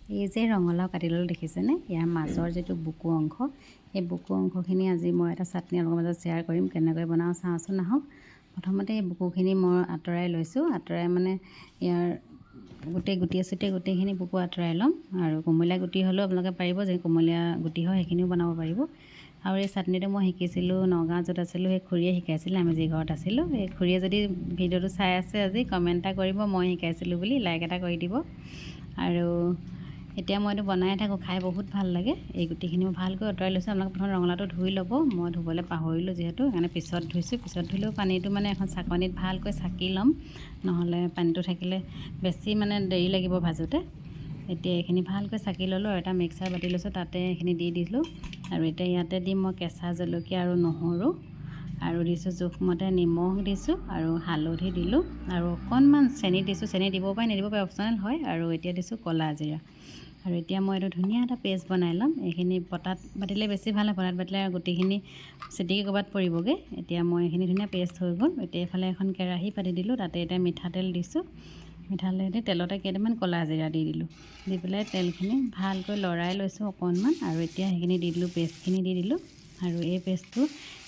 এই যে ৰঙালাও কাটি ল'লোঁ দেখিছেনে, ইয়াৰ মাজৰ যিটো বুকু অংশ, এই বুকু অংশখিনি আজি মই এটা চাটনি আপোনালোকৰ মাজত শ্বেয়াৰ কৰিম। কেনেকৈ বনাওঁ চাওঁচোন আহক। প্ৰথমতে এই বুকুখিনি মই আঁতৰাই লৈছোঁ। আঁতৰাই মানে ইয়াৰ গোটেই গুটিয়ে চুটিয়ে গোটেইখিনি বুকু আঁতৰাই ল'ম। আৰু কোমলীয়া গুটি হ'লেও আপোনালোকে পাৰিব, যে কোমলীয়া গুটি হয় সেইখিনিও বনাব পাৰিব। আৰু এই চাটনিটো মই শিকিছিলোঁ নগাঁৱত য'ত আছিলোঁ, সেই খুৰীয়ে শিকাইছিলে, আমি যি ঘৰত আছিলোঁ। এই খুৰীয়ে যদি ভিডিঅ'টো চাই আছে আজি কমেণ্ট এটা কৰিব, মই শিকাইছিলোঁ বুলি, লাইক এটা কৰি দিব। আৰু এতিয়া মই এইটো বনাই থাকোঁ, খাই বহুত ভাল লাগে। এই গুটিখিনি মই ভালকৈ আঁতৰাই লৈছোঁ। আপোনালোকে প্ৰথমে ৰঙালাওটো ধুই ল'ব। মই ধুবলৈ পাহৰিলোঁ যিহেতু, সেইকাৰণে পিছত ধুইছোঁ। পিছত ধুলেও পানীটো মানে এখন চাকনিত ভালকৈ চাকি ল'ম, নহ'লে পানীটো থাকিলে বেছি মানে দেৰি লাগিব ভাজোঁতে। এতিয়া এইখিনি ভালকৈ চাকি ল'লোঁ আৰু এটা মিক্সাৰ বাতি লৈছোঁ, তাতে এইখিনি দি দিলোঁ। আৰু এতিয়া ইয়াতে দিম মই কেঁচা জলকীয়া আৰু নহৰু, আৰু দিছোঁ জোখমতে নিমখ দিছোঁ, আৰু হালধি দিলোঁ, আৰু অকণমান চেনি দিছোঁ। চেনি দিব পাৰে নিদিব পাৰে, অপচনেল হয়। আৰু এতিয়া দিছোঁ ক'লা জিৰা। আৰু এতিয়া মই এইটো ধুনীয়া এটা পেষ্ট বনাই ল'ম। এইখিনি পটাত বাটিলে বেছি ভাল হয়, পটাত বাটিলে গোটেইখিনি চিটিকি ক'ৰবাত পৰিবগৈ। এতিয়া মই এইখিনি ধুনীয়া পেষ্ট হৈ গ'ল। এতিয়া এইফালে এখন কেৰাহী পাতি দিলোঁ, তাতে এতিয়া মিঠাতেল দিছোঁ। মিঠাতেল দি তেলতে কেইটামান ক'লা জিৰা দি দিলোঁ। দি পেলাই তেলখিনি ভালকৈ লৰাই লৈছোঁ অকণমান। আৰু এতিয়া সেইখিনি দি দিলোঁ, পেষ্টখিনি দি দিলোঁ। আৰু এই পেষ্টটো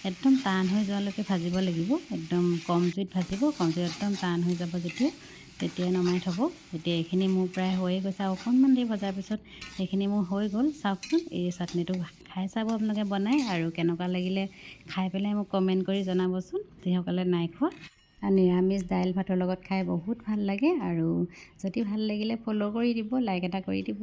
একদম টান হৈ যোৱালৈকে ভাজিব লাগিব। একদম কম জুইত ভাজিব, কম জুইত একদম টান হৈ যাব যেতিয়া, তেতিয়াই নমাই থ'ব। এতিয়া এইখিনি মোৰ প্ৰায় হৈয়ে গৈছে, আৰু অকণমান দেৰি ভজাৰ পিছত এইখিনি মোৰ হৈ গ'ল। চাওকচোন, এই চাটনিটো খাই চাব আপোনালোকে বনাই, আৰু কেনেকুৱা লাগিলে খাই পেলাই মোক কমেণ্ট কৰি জনাবচোন, যিসকলে নাই খোৱা। আৰু নিৰামিষ দাইল ভাতৰ লগত খাই বহুত ভাল লাগে। আৰু যদি ভাল লাগিলে ফ'ল' কৰি দিব, লাইক এটা কৰি দিব।